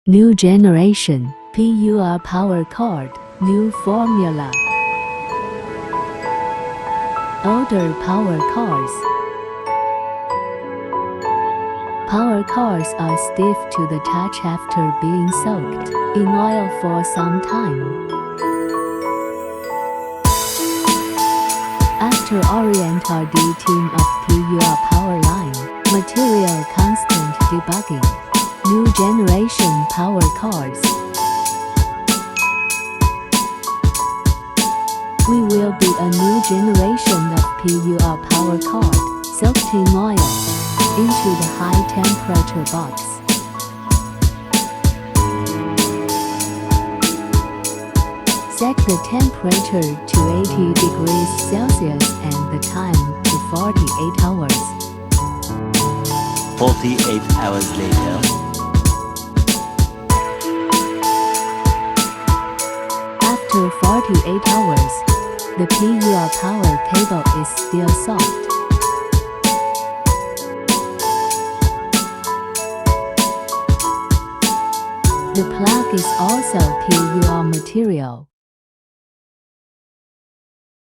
New generation PUR power cord, new formula. Older power cores. Power cores are stiff to the touch after being soaked in oil for some time. After Orient RD tune of PUR power line, material constant debugging. New generation power cores. We will be a new generation of PUR power cord, soaked in oil, into the high temperature box. Set the temperature to 80 degrees Celsius and the time to 48 hours. 48 hours later. After 48 hours, the PUR power cable is still soft. The plug is also PUR material.